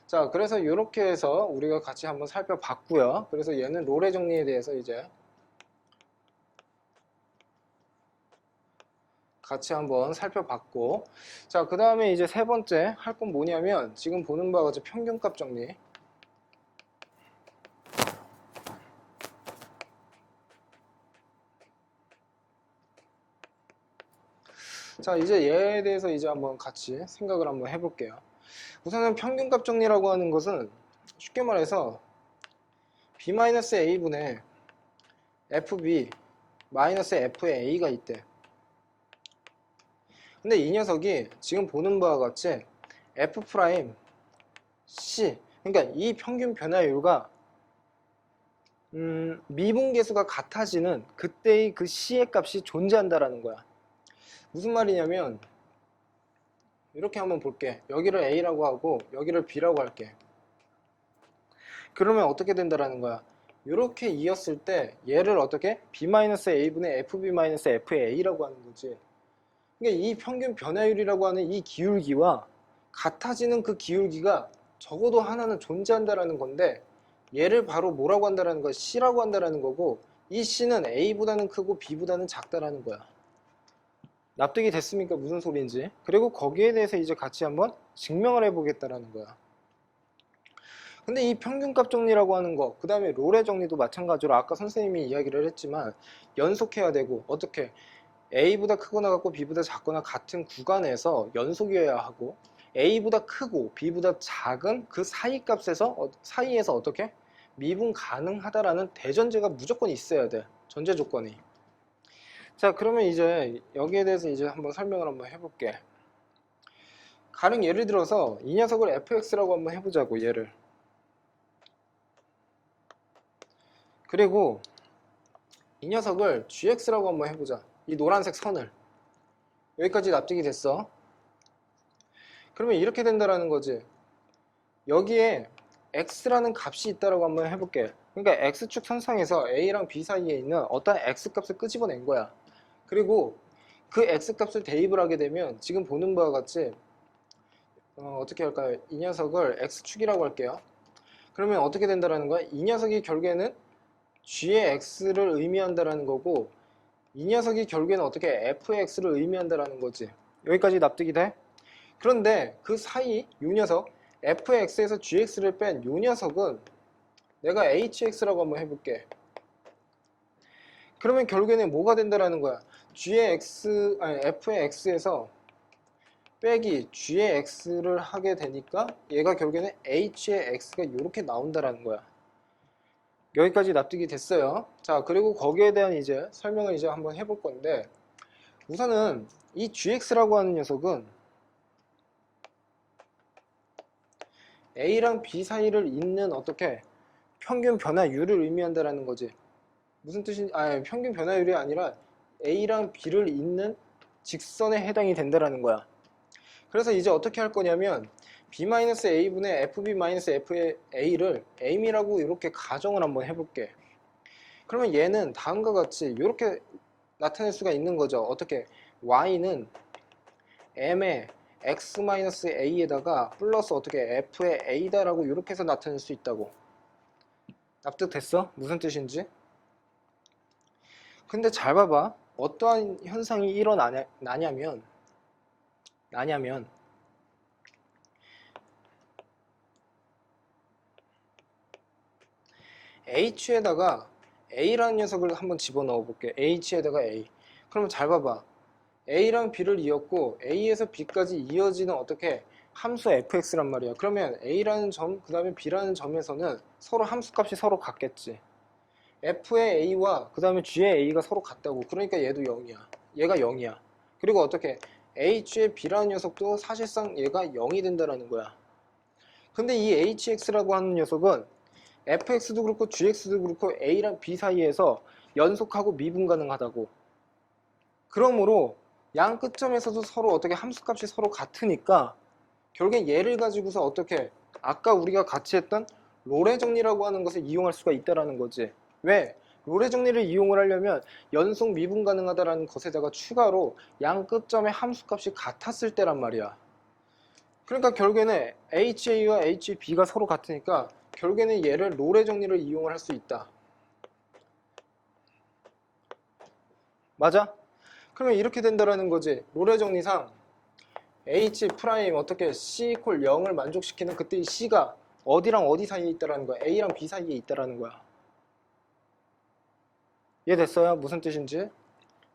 자, 그래서 이렇게 해서 우리가 같이 한번 살펴봤고요. 그래서 얘는 롤의 정리에 대해서 이제 같이 한번 살펴봤고, 자, 그 다음에 이제 세 번째 할 건 뭐냐면 지금 보는 바와 같이 평균값 정리. 자, 이제 얘에 대해서 이제 한번 같이 생각을 한번 해볼게요. 우선은 평균값 정리라고 하는 것은 쉽게 말해서 b-a분의 fb 마이너스 fa가 있대. 근데 이 녀석이 지금 보는 바와 같이 f'c, 그러니까 이 평균 변화율과 미분계수가 같아지는 그때의 그 c의 값이 존재한다라는 거야. 무슨 말이냐면 이렇게 한번 볼게. 여기를 a라고 하고 여기를 b라고 할게. 그러면 어떻게 된다라는 거야. 이렇게 이었을 때 얘를 어떻게? b-a분의 fb-fa라고 하는 거지. 그러니까 이 평균 변화율이라고 하는 이 기울기와 같아지는 그 기울기가 적어도 하나는 존재한다라는 건데 얘를 바로 뭐라고 한다라는 거야? C라고 한다라는 거고 이 C는 A보다는 크고 B보다는 작다라는 거야. 납득이 됐습니까? 무슨 소리인지. 그리고 거기에 대해서 이제 같이 한번 증명을 해보겠다라는 거야. 근데 이 평균값 정리라고 하는 거, 그 다음에 롤의 정리도 마찬가지로 아까 선생님이 이야기를 했지만 연속해야 되고 어떻게? A보다 크거나 같고 B보다 작거나 같은 구간에서 연속이어야 하고 A보다 크고 B보다 작은 그 사이 값에서 사이에서 어떻게 미분 가능하다라는 대전제가 무조건 있어야 돼. 전제 조건이. 자, 그러면 이제 여기에 대해서 이제 한번 설명을 한번 해볼게. 가령 예를 들어서 이 녀석을 fx라고 한번 해보자고. 얘를. 그리고 이 녀석을 gx라고 한번 해보자. 이 노란색 선을. 여기까지 납득이 됐어. 그러면 이렇게 된다라는 거지. 여기에 x라는 값이 있다라고 한번 해볼게. 그러니까 x축 선상에서 a랑 b 사이에 있는 어떤 x값을 끄집어낸 거야. 그리고 그 x값을 대입을 하게 되면 지금 보는 바와 같이 어떻게 할까요? 이 녀석을 x축이라고 할게요. 그러면 어떻게 된다라는 거야? 이 녀석이 결국에는 g의 x를 의미한다라는 거고 이 녀석이 결국에는 어떻게 f의 x를 의미한다라는 거지. 여기까지 납득이 돼? 그런데 그 사이 이 녀석 fx에서 gx를 뺀 이 녀석은 내가 hx라고 한번 해볼게. 그러면 결국에는 뭐가 된다라는 거야? f의 x에서 빼기 g의 x를 하게 되니까 얘가 결국에는 h의 x가 이렇게 나온다라는 거야. 여기까지 납득이 됐어요. 자, 그리고 거기에 대한 이제 설명을 이제 한번 해볼 건데 우선은 이 gx라고 하는 녀석은 A랑 B 사이를 잇는 어떻게 평균 변화율을 의미한다라는 거지. 무슨 뜻인지, 평균 변화율이 아니라 A랑 B를 잇는 직선에 해당이 된다라는 거야. 그래서 이제 어떻게 할 거냐면 B-A분의 FB-FA를 M이라고 이렇게 가정을 한번 해볼게. 그러면 얘는 다음과 같이 이렇게 나타낼 수가 있는 거죠. 어떻게? Y는 M의 x-a에다가 플러스 어떻게 f의 a다라고 이렇게 해서 나타낼 수 있다고. 납득됐어? 무슨 뜻인지? 근데 잘 봐봐. 어떠한 현상이 일어나냐면 h에다가 a라는 녀석을 한번 집어넣어 볼게. h에다가 a. 그러면 잘 봐봐. a랑 b를 이었고 a에서 b까지 이어지는 어떻게 함수 fx란 말이야. 그러면 a라는 점, 그 다음에 b라는 점에서는 서로 함수값이 서로 같겠지. f의 a와 그 다음에 g의 a가 서로 같다고. 그러니까 얘도 0이야. 얘가 0이야. 그리고 어떻게 h의 b라는 녀석도 사실상 얘가 0이 된다라는 거야. 근데 이 hx라고 하는 녀석은 fx도 그렇고 gx도 그렇고 a랑 b 사이에서 연속하고 미분 가능하다고. 그러므로 양 끝점에서도 서로 어떻게 함수값이 서로 같으니까 결국엔 얘를 가지고서 어떻게 아까 우리가 같이 했던 롤의 정리라고 하는 것을 이용할 수가 있다라는 거지. 왜? 롤의 정리를 이용을 하려면 연속 미분 가능하다라는 것에다가 추가로 양 끝점의 함수값이 같았을 때란 말이야. 그러니까 결국에는 HA와 HB가 서로 같으니까 결국에는 얘를 롤의 정리를 이용을 할 수 있다. 맞아? 그러면 이렇게 된다라는 거지. 롤의 정리상 H 프라임 어떻게 C 이퀄 0을 만족시키는 그때 이 C가 어디랑 어디 사이에 있다라는 거야. A랑 B 사이에 있다라는 거야. 이해됐어요? 무슨 뜻인지?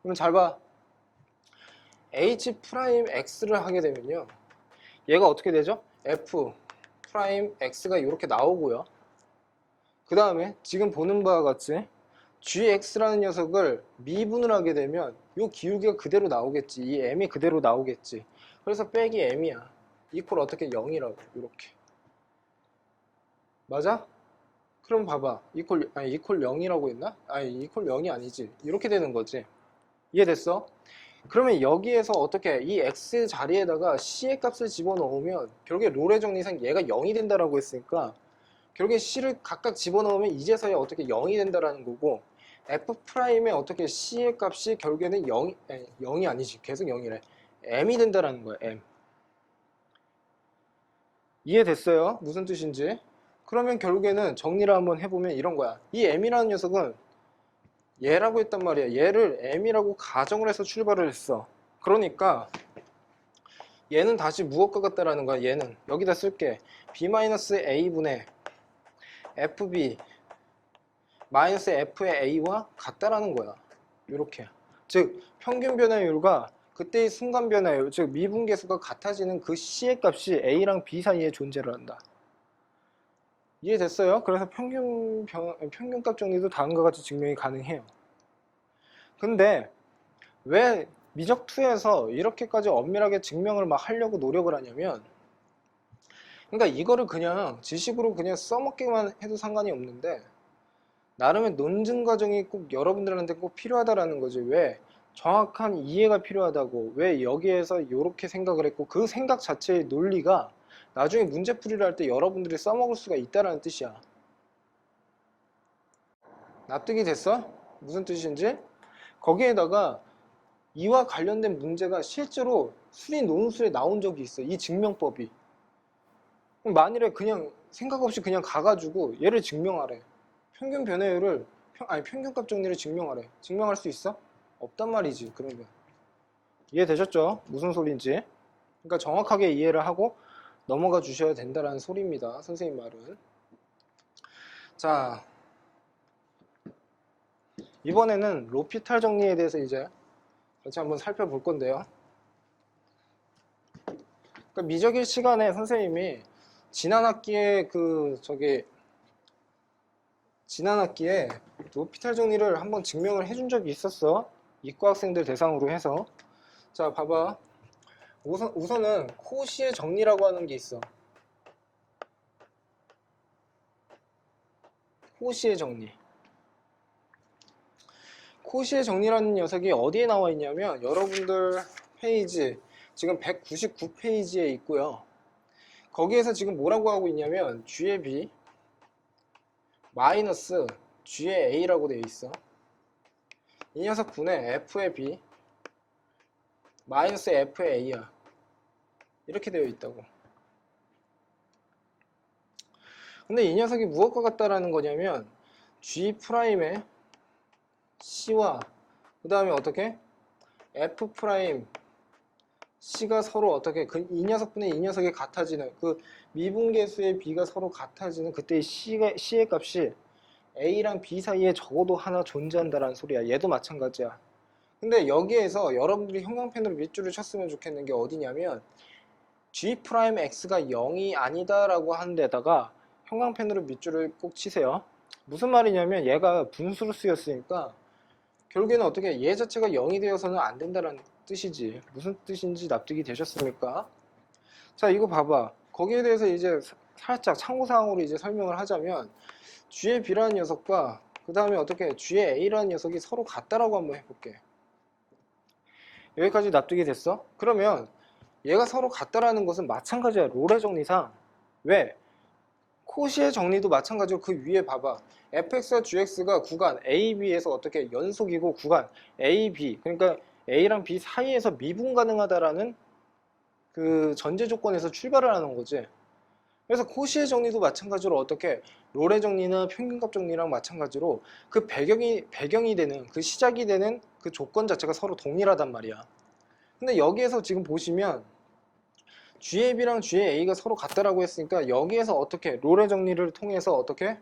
그럼 잘 봐. H 프라임 X를 하게 되면요. 얘가 어떻게 되죠? F 프라임 X가 이렇게 나오고요. 그 다음에 지금 보는 바와 같이 gx라는 녀석을 미분을 하게 되면 이 기울기가 그대로 나오겠지. 이 m이 그대로 나오겠지. 그래서 빼기 m이야. 이퀄 어떻게 0이라고 이렇게. 맞아? 그럼 봐봐. 이퀄 0이라고 했나? 아니 이퀄 0이 아니지. 이렇게 되는 거지. 이해됐어? 그러면 여기에서 어떻게 이 x 자리에다가 c의 값을 집어넣으면 결국에 롤의 정리상 얘가 0이 된다라고 했으니까 결국에 c를 각각 집어넣으면 이제서야 어떻게 0이 된다라는 거고 f'에 어떻게 c의 값이 결국에는 0이 아니지. 계속 0이래. m이 된다라는 거야. m. 이해됐어요? 무슨 뜻인지? 그러면 결국에는 정리를 한번 해보면 이런 거야. 이 m이라는 녀석은 얘라고 했단 말이야. 얘를 m이라고 가정을 해서 출발을 했어. 그러니까 얘는 다시 무엇과 같다라는 거야. 얘는 여기다 쓸게. b-a분의 fb 마이너스 f의 a와 같다라는 거야. 이렇게. 즉 평균 변화율과 그때의 순간 변화율, 즉 미분계수가 같아지는 그 c의 값이 a랑 b 사이에 존재를 한다. 이해됐어요? 그래서 평균값 정리도 다음과 같이 증명이 가능해요. 근데 왜 미적2에서 이렇게까지 엄밀하게 증명을 막 하려고 노력을 하냐면, 그러니까 이거를 그냥 지식으로 그냥 써먹기만 해도 상관이 없는데 나름의 논증 과정이 꼭 여러분들한테 꼭 필요하다라는 거지. 왜? 정확한 이해가 필요하다고. 왜 여기에서 이렇게 생각을 했고 그 생각 자체의 논리가 나중에 문제풀이를 할 때 여러분들이 써먹을 수가 있다라는 뜻이야. 납득이 됐어? 무슨 뜻인지? 거기에다가 이와 관련된 문제가 실제로 수리 논술에 나온 적이 있어. 이 증명법이. 만일에 그냥 생각 없이 그냥 가가지고 얘를 증명하래. 평균 변화율을 평균값 정리를 증명하래. 증명할 수 있어? 없단 말이지. 그러면 이해되셨죠? 무슨 소리인지. 그러니까 정확하게 이해를 하고 넘어가 주셔야 된다라는 소리입니다. 선생님 말은. 자, 이번에는 로피탈 정리에 대해서 이제 같이 한번 살펴볼 건데요. 그러니까 미적일 시간에 선생님이 지난 학기에 지난 학기에 로피탈 정리를 한번 증명을 해준 적이 있었어. 이과 학생들 대상으로 해서. 자, 봐봐. 우선은 코시의 정리라고 하는 게 있어. 코시의 정리. 코시의 정리라는 녀석이 어디에 나와 있냐면 여러분들 페이지 지금 199페이지에 있고요. 거기에서 지금 뭐라고 하고 있냐면 G의 B 마이너스 G의 A라고 되어 있어. 이 녀석 분의 F의 B 마이너스 F의 A야. 이렇게 되어 있다고. 근데 이 녀석이 무엇과 같다라는 거냐면 G'의 C와 그 다음에 어떻게? F'C가 서로 어떻게 이 녀석분의 이 녀석이 같아지는 그 미분계수의 B가 서로 같아지는 그때 C의 값이 A랑 B 사이에 적어도 하나 존재한다라는 소리야. 얘도 마찬가지야. 근데 여기에서 여러분들이 형광펜으로 밑줄을 쳤으면 좋겠는 게 어디냐면 G'X가 0이 아니다라고 하는 데다가 형광펜으로 밑줄을 꼭 치세요. 무슨 말이냐면 얘가 분수로 쓰였으니까 결국에는 어떻게 얘 자체가 0이 되어서는 안 된다는 뜻이지. 무슨 뜻인지 납득이 되셨습니까? 자, 이거 봐봐. 거기에 대해서 이제 살짝 참고사항으로 이제 설명을 하자면 G의 B라는 녀석과 그 다음에 어떻게 G의 A라는 녀석이 서로 같다라고 한번 해볼게. 여기까지 납득이 됐어? 그러면 얘가 서로 같다라는 것은 마찬가지야. 롤의 정리상. 왜? 코시의 정리도 마찬가지로 그 위에 봐봐. fx와 gx가 구간 a, b에서 어떻게 연속이고 구간 a, b 그러니까 a랑 b 사이에서 미분 가능하다라는 그 전제 조건에서 출발을 하는 거지. 그래서 코시의 정리도 마찬가지로 어떻게 롤의 정리나 평균값 정리랑 마찬가지로 그 배경이 되는 그 시작이 되는 그 조건 자체가 서로 동일하단 말이야. 근데 여기에서 지금 보시면 G의 B랑 G의 A가 서로 같다라고 했으니까 여기에서 어떻게 롤의 정리를 통해서 어떻게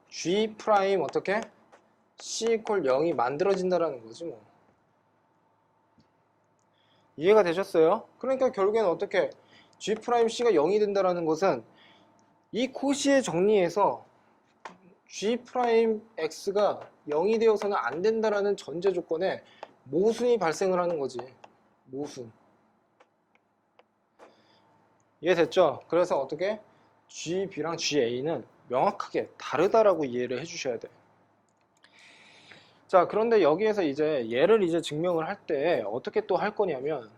G 프라임 어떻게 C 이퀄 0이 만들어진다라는 거지 뭐. 이해가 되셨어요? 그러니까 결국에는 어떻게 G 프라임 C가 0이 된다라는 것은 이 코시의 정리에서 G 프라임 X가 0이 되어서는 안 된다라는 전제 조건에 모순이 발생을 하는 거지. 모순. 이해됐죠? 그래서 어떻게 G, B랑 G, A는 명확하게 다르다라고 이해를 해주셔야 돼. 자, 그런데 여기에서 이제 얘를 이제 증명을 할 때 어떻게 또 할 거냐면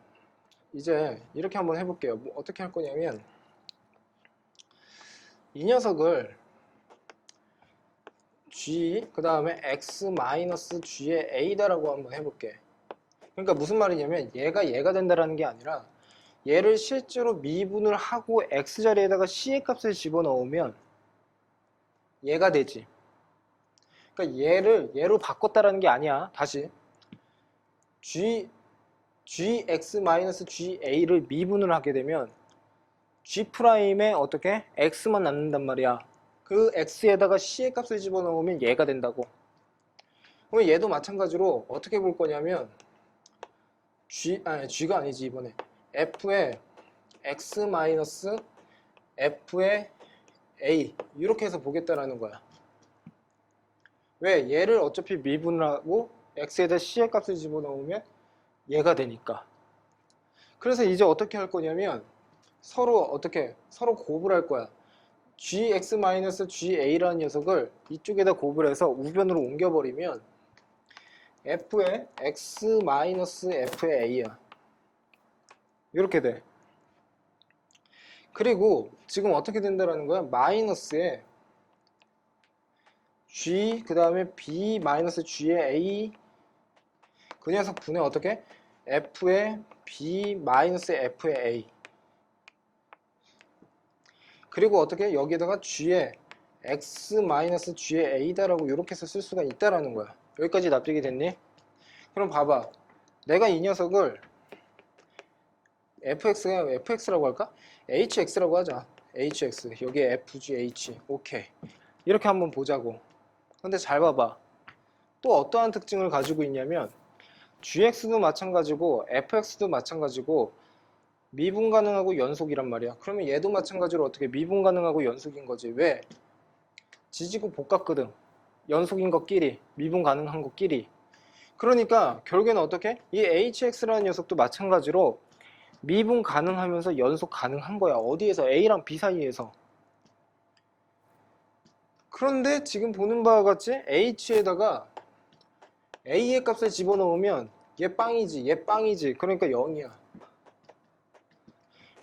이제 이렇게 한번 해볼게요. 뭐 어떻게 할 거냐면 이 녀석을 G 그 다음에 X-G의 A다라고 한번 해볼게. 그러니까 무슨 말이냐면 얘가 된다라는 게 아니라 얘를 실제로 미분을 하고 X자리에다가 C의 값을 집어넣으면 얘가 되지. 그러니까 얘로 바꿨다라는 게 아니야. 다시 Gx-GA를 미분을 하게 되면 G'에 어떻게? X만 남는단 말이야. 그 X에다가 C의 값을 집어넣으면 얘가 된다고. 그럼 얘도 마찬가지로 어떻게 볼 거냐면 G가 아니지 이번에 F의 X-F의 A 이렇게 해서 보겠다라는 거야. 왜? 얘를 어차피 미분을 하고 X에다 C의 값을 집어넣으면 얘가 되니까. 그래서 이제 어떻게 할 거냐면 서로 곱을 할 거야. Gx-GA라는 녀석을 이쪽에다 곱을 해서 우변으로 옮겨버리면 F의 X-F의 A야. 이렇게 돼. 그리고 지금 어떻게 된다라는 거야? 마이너스에 G 그 다음에 B-G의 A 그 녀석 분의 어떻게? F의 B-F의 A 그리고 어떻게? 여기에다가 G의 X-G의 A다라고 이렇게 해서 쓸 수가 있다라는 거야. 여기까지 납득이 됐니? 그럼 봐봐. 내가 이 녀석을 FX라고 할까? HX라고 하자. HX 여기에 FGH 오케이. 이렇게 한번 보자고. 근데 잘 봐봐. 또 어떠한 특징을 가지고 있냐면 GX도 마찬가지고 FX도 마찬가지고 미분 가능하고 연속이란 말이야. 그러면 얘도 마찬가지로 어떻게 미분 가능하고 연속인 거지. 왜? 지지고 복각거든. 연속인 것끼리 미분 가능한 것끼리. 그러니까 결국에는 어떻게? 이 HX라는 녀석도 마찬가지로 미분 가능하면서 연속 가능한 거야. 어디에서? A랑 B 사이에서. 그런데 지금 보는 바와 같이 H에다가 A의 값을 집어넣으면 얘 빵이지. 그러니까 0이야.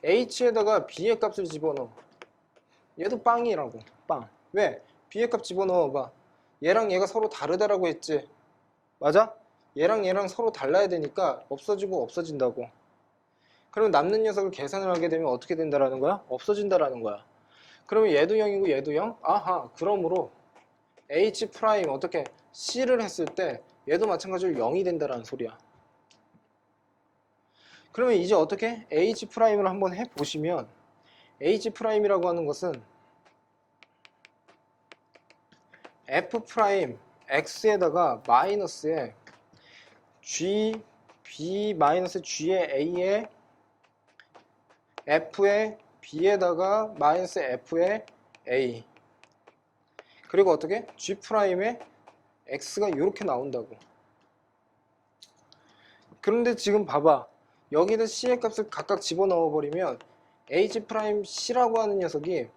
H에다가 B의 값을 집어넣어. 얘도 빵이라고. 빵. 왜? B의 값 집어넣어봐. 얘랑 얘가 서로 다르다라고 했지. 맞아? 얘랑 얘랑 서로 달라야 되니까 없어지고 없어진다고. 그럼 남는 녀석을 계산을 하게 되면 어떻게 된다라는 거야? 없어진다라는 거야. 그러면 얘도 0이고 얘도 0? 아하, 그러므로 H 프라임 어떻게 C를 했을 때 얘도 마찬가지로 0이 된다라는 소리야. 그러면 이제 어떻게 H 프라임을 한번 해보시면 H 프라임이라고 하는 것은 F 프라임 X에다가 마이너스에 G, B 마이너스 G의 A에 F에 B에다가 마이너스 F에 A 그리고 어떻게? G 프라임에 X가 이렇게 나온다고. 그런데 지금 봐봐. 여기다 C의 값을 각각 집어넣어 버리면 H 프라임 C라고 하는 녀석이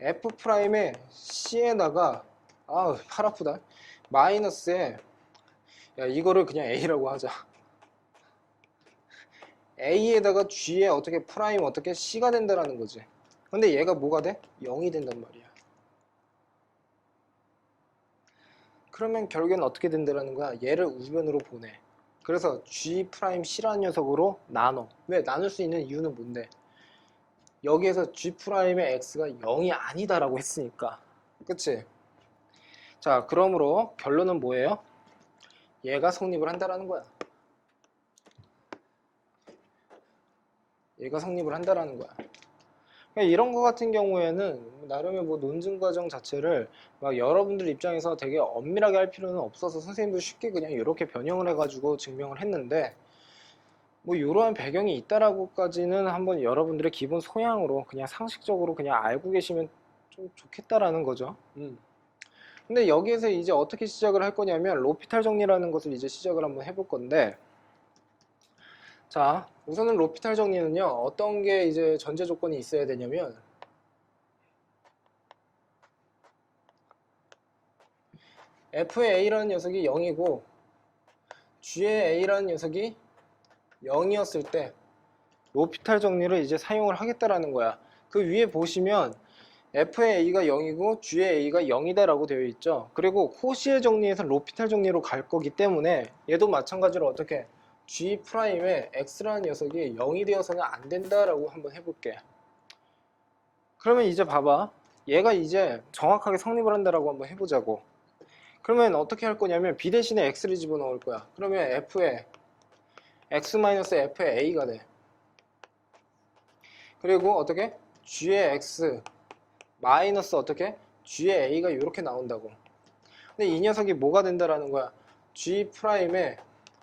F 프라임의 C에다가 팔 아프다. 마이너스에 야 이거를 그냥 A라고 하자. A에다가 G에 어떻게 프라임 어떻게 C가 된다라는 거지. 근데 얘가 뭐가 돼? 0이 된단 말이야. 그러면 결국에는 어떻게 된다라는 거야? 얘를 우변으로 보내. 그래서 G 프라임 C라는 녀석으로 나눠. 왜? 나눌 수 있는 이유는 뭔데? 여기에서 G 프라임의 X가 0이 아니다라고 했으니까. 그치? 자, 그러므로 결론은 뭐예요? 얘가 성립을 한다라는 거야. 얘가 성립을 한다라는 거야. 그러니까 이런 거 같은 경우에는 나름의 뭐 논증 과정 자체를 막 여러분들 입장에서 되게 엄밀하게 할 필요는 없어서 선생님도 쉽게 그냥 이렇게 변형을 해가지고 증명을 했는데 뭐 이러한 배경이 있다라고까지는 한번 여러분들의 기본 소양으로 그냥 상식적으로 그냥 알고 계시면 좀 좋겠다라는 거죠. 근데 여기에서 이제 어떻게 시작을 할 거냐면 로피탈 정리라는 것을 이제 시작을 한번 해볼 건데 자 우선은 로피탈 정리는요 어떤 게 이제 전제 조건이 있어야 되냐면 F의 A라는 녀석이 0이고 G의 A라는 녀석이 0이었을 때 로피탈 정리를 이제 사용을 하겠다라는 거야. 그 위에 보시면 F의 A가 0이고 G의 A가 0이다 라고 되어 있죠. 그리고 코시의 정리에서 로피탈 정리로 갈 거기 때문에 얘도 마찬가지로 어떻게 G 프라임의 X라는 녀석이 0이 되어서는 안 된다라고 한번 해볼게. 그러면 이제 봐봐. 얘가 이제 정확하게 성립을 한다라고 한번 해보자고. 그러면 어떻게 할 거냐면 B 대신에 X를 집어넣을 거야. 그러면 F의 X-F의 A가 돼. 그리고 어떻게? G의 X 마이너스 어떻게? G의 A가 이렇게 나온다고. 근데 이 녀석이 뭐가 된다라는 거야? G 프라임의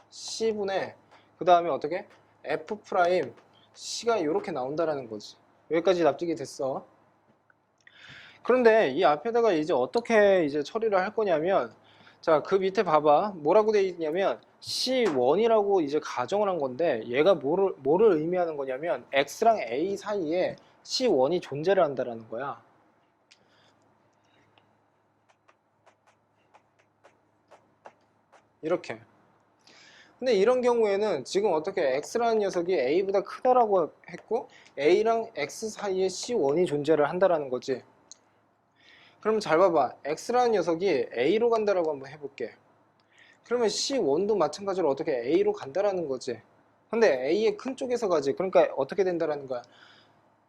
C분의 그 다음에 어떻게? F 프라임 C가 이렇게 나온다라는 거지. 여기까지 납득이 됐어. 그런데 이 앞에다가 이제 어떻게 이제 처리를 할 거냐면 자, 그 밑에 봐봐. 뭐라고 돼 있냐면 C1이라고 이제 가정을 한 건데 얘가 뭐를 의미하는 거냐면 X랑 A 사이에 C1이 존재를 한다라는 거야. 이렇게. 근데 이런 경우에는 지금 어떻게 X라는 녀석이 A보다 크다라고 했고 A랑 X 사이에 C1이 존재를 한다라는 거지. 그럼 잘 봐봐. X라는 녀석이 A로 간다라고 한번 해볼게. 그러면 C1도 마찬가지로 어떻게 A로 간다라는 거지. 근데 A의 큰 쪽에서 가지. 그러니까 어떻게 된다라는 거야.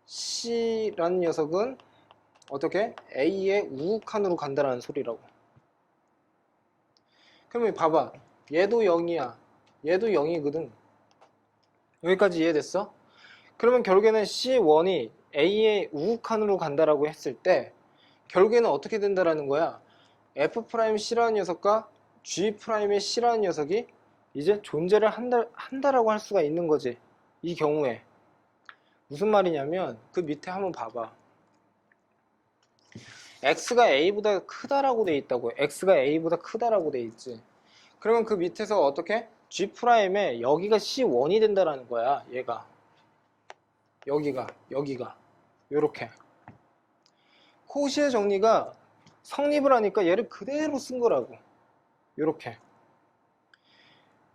C라는 녀석은 어떻게 A의 우극한으로 간다라는 소리라고. 그러면 봐봐. 얘도 0이야. 얘도 0이거든. 여기까지 이해됐어? 그러면 결국에는 C1이 A의 우극한으로 간다라고 했을 때 결국에는 어떻게 된다라는 거야? F'C라는 녀석과 G'의 C라는 녀석이 이제 존재를 한다라고 할 수가 있는 거지. 이 경우에. 무슨 말이냐면 그 밑에 한번 봐봐. X가 A보다 크다라고 돼 있다고. X가 A보다 크다라고 돼 있지. 그러면 그 밑에서 어떻게? G'에 여기가 C1이 된다라는 거야. 얘가. 여기가. 요렇게. 코시의 정리가 성립을 하니까 얘를 그대로 쓴 거라고. 요렇게.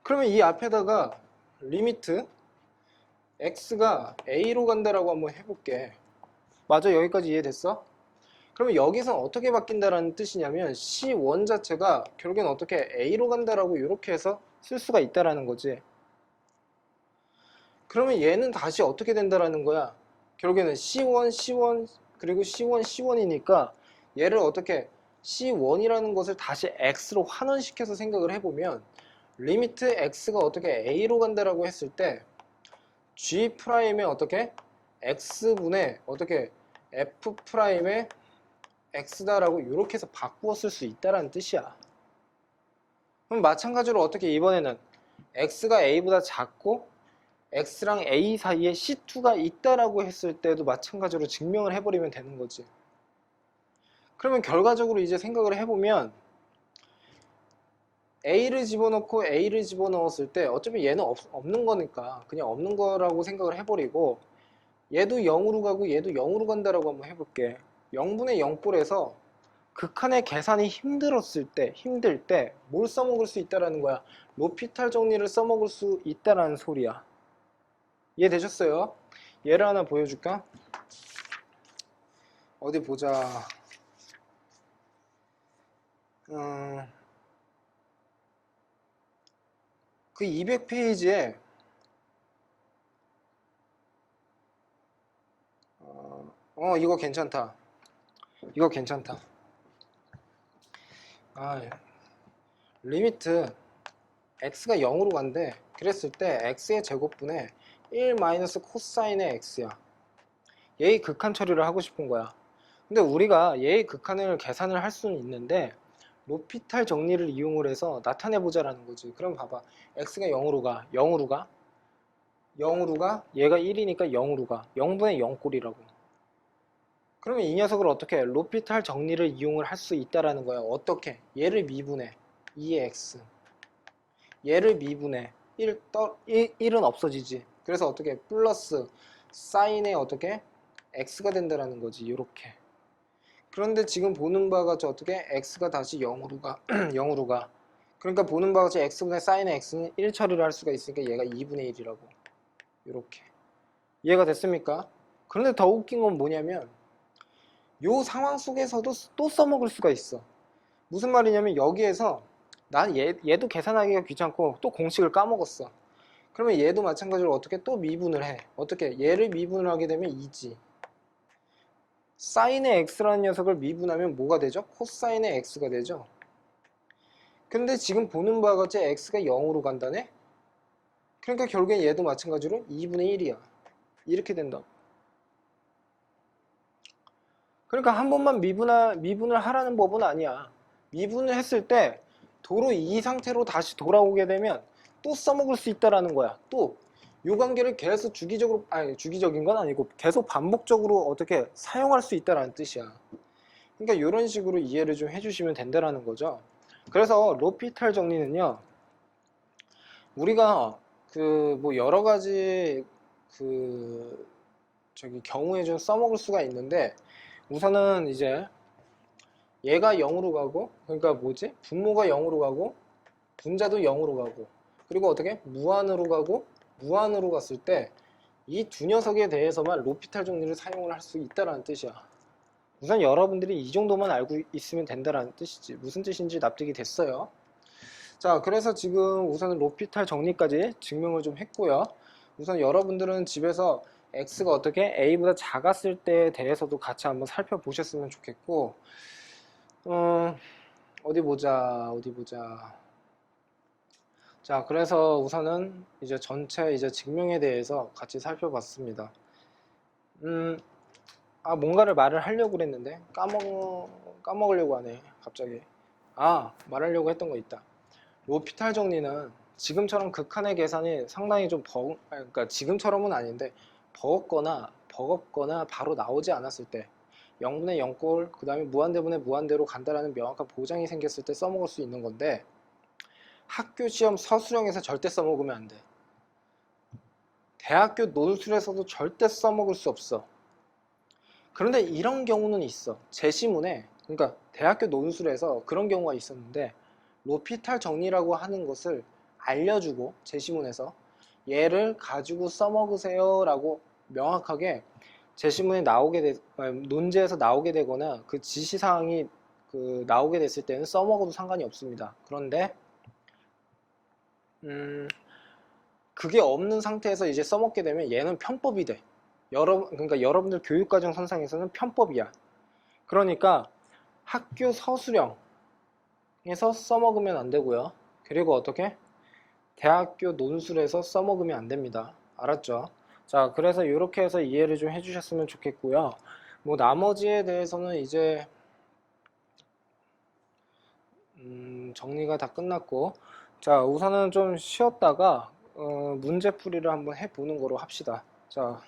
그러면 이 앞에다가 리미트 X가 A로 간다라고 한번 해볼게. 맞아? 여기까지 이해됐어? 그러면 여기서 어떻게 바뀐다라는 뜻이냐면 C1 자체가 결국엔 어떻게 A로 간다라고 이렇게 해서 쓸 수가 있다라는 거지. 그러면 얘는 다시 어떻게 된다라는 거야? 결국에는 C1, C1 그리고 C1, C1이니까 얘를 어떻게 C1이라는 것을 다시 X로 환원시켜서 생각을 해보면 리미트 X가 어떻게 A로 간다라고 했을 때 G'의 어떻게 X분의 어떻게 F'의 X다라고 이렇게 해서 바꾸어 쓸 수 있다라는 뜻이야. 그럼 마찬가지로 어떻게 이번에는 X가 A보다 작고 X랑 A 사이에 C2가 있다라고 했을 때도 마찬가지로 증명을 해버리면 되는 거지. 그러면 결과적으로 이제 생각을 해보면 A를 집어넣고 A를 집어넣었을 때 어차피 얘는 없는 거니까 그냥 없는 거라고 생각을 해버리고 얘도 0으로 가고 얘도 0으로 간다라고 한번 해볼게. 0분의 0꼴에서 극한의 계산이 힘들 때 뭘 써먹을 수 있다라는 거야? 로피탈 정리를 써먹을 수 있다라는 소리야. 이해되셨어요? 예를 하나 보여줄까? 어디 보자. 그 200페이지에 이거 괜찮다. 이거 괜찮다. 리미트 x가 0으로 간대. 그랬을 때 x의 제곱분의 1 마이너스 코사인의 x야. 얘의 극한 처리를 하고 싶은 거야. 근데 우리가 얘의 극한을 계산을 할 수는 있는데 로피탈 정리를 이용을 해서 나타내보자라는 거지. 그럼 봐봐. x가 0으로 가. 0으로 가. 0으로 가. 얘가 1이니까 0으로 가. 0분의 0꼴이라고. 그러면 이 녀석을 어떻게 로피탈 정리를 이용을 할 수 있다라는 거야. 어떻게? 얘를 미분해. 2의 x. 얘를 미분해. 1은 없어지지. 그래서 어떻게? 플러스 사인의 어떻게? x가 된다라는 거지. 이렇게. 그런데 지금 보는 바와 같이 어떻게? x가 다시 0으로 가. 0으로 가. 그러니까 보는 바와 같이 x분의 사인의 x는 1 처리를 할 수가 있으니까 얘가 2분의 1이라고. 이렇게. 이해가 됐습니까? 그런데 더 웃긴 건 뭐냐면 요 상황 속에서도 또 써먹을 수가 있어. 무슨 말이냐면 여기에서 난 얘도 계산하기가 귀찮고 또 공식을 까먹었어. 그러면 얘도 마찬가지로 어떻게 또 미분을 해. 어떻게? 얘를 미분을 하게 되면 2지. 사인의 x라는 녀석을 미분하면 뭐가 되죠? 코사인의 x가 되죠. 근데 지금 보는 바와 같이 x가 0으로 간다네? 그러니까 결국엔 얘도 마찬가지로 2분의 1이야. 이렇게 된다. 그러니까 한 번만 미분을 하라는 법은 아니야. 미분을 했을 때 도로 이 상태로 다시 돌아오게 되면 또 써먹을 수 있다라는 거야. 또 이 관계를 계속 주기적인 건 아니고 계속 반복적으로 어떻게 사용할 수 있다라는 뜻이야. 그러니까 이런 식으로 이해를 좀 해주시면 된다라는 거죠. 그래서 로피탈 정리는요, 우리가 그 뭐 여러 가지 그 경우에 좀 써먹을 수가 있는데 우선은 이제 얘가 0으로 가고, 그러니까 뭐지? 분모가 0으로 가고 분자도 0으로 가고, 그리고 어떻게? 무한으로 가고 무한으로 갔을 때 이 두 녀석에 대해서만 로피탈 정리를 사용을 할 수 있다라는 뜻이야. 우선 여러분들이 이 정도만 알고 있으면 된다라는 뜻이지. 무슨 뜻인지 납득이 됐어요. 자, 그래서 지금 우선 로피탈 정리까지 증명을 좀 했고요. 우선 여러분들은 집에서 x가 어떻게 a보다 작았을 때에 대해서도 같이 한번 살펴보셨으면 좋겠고, 어디 보자. 자, 그래서 우선은 이제 전체 이제 증명에 대해서 같이 살펴봤습니다. 뭔가를 말을 하려고 그랬는데 까먹으려고 하네, 갑자기. 말하려고 했던 거 있다. 로피탈 정리는 지금처럼 극한의 계산이 상당히 좀 그러니까 지금처럼은 아닌데 버겁거나 바로 나오지 않았을 때 0분의 0꼴 그 다음에 무한대분의 무한대로 간다라는 명확한 보장이 생겼을 때 써먹을 수 있는 건데 학교 시험 서술형에서 절대 써먹으면 안 돼. 대학교 논술에서도 절대 써먹을 수 없어. 그런데 이런 경우는 있어. 제시문에, 그러니까 대학교 논술에서 그런 경우가 있었는데 로피탈 정리라고 하는 것을 알려주고 제시문에서 얘를 가지고 써먹으세요 라고 명확하게 제시문에 논제에서 나오게 되거나 그 지시사항이 나오게 됐을 때는 써먹어도 상관이 없습니다. 그런데 그게 없는 상태에서 이제 써먹게 되면 얘는 편법이 돼. 그러니까 여러분들 교육과정 선상에서는 편법이야. 그러니까 학교 서술형에서 써먹으면 안 되고요. 그리고 어떻게? 대학교 논술에서 써먹으면 안 됩니다. 알았죠? 자, 그래서 이렇게 해서 이해를 좀 해주셨으면 좋겠고요. 뭐 나머지에 대해서는 이제 정리가 다 끝났고, 자, 우선은 좀 쉬었다가 문제풀이를 한번 해보는 거로 합시다. 자,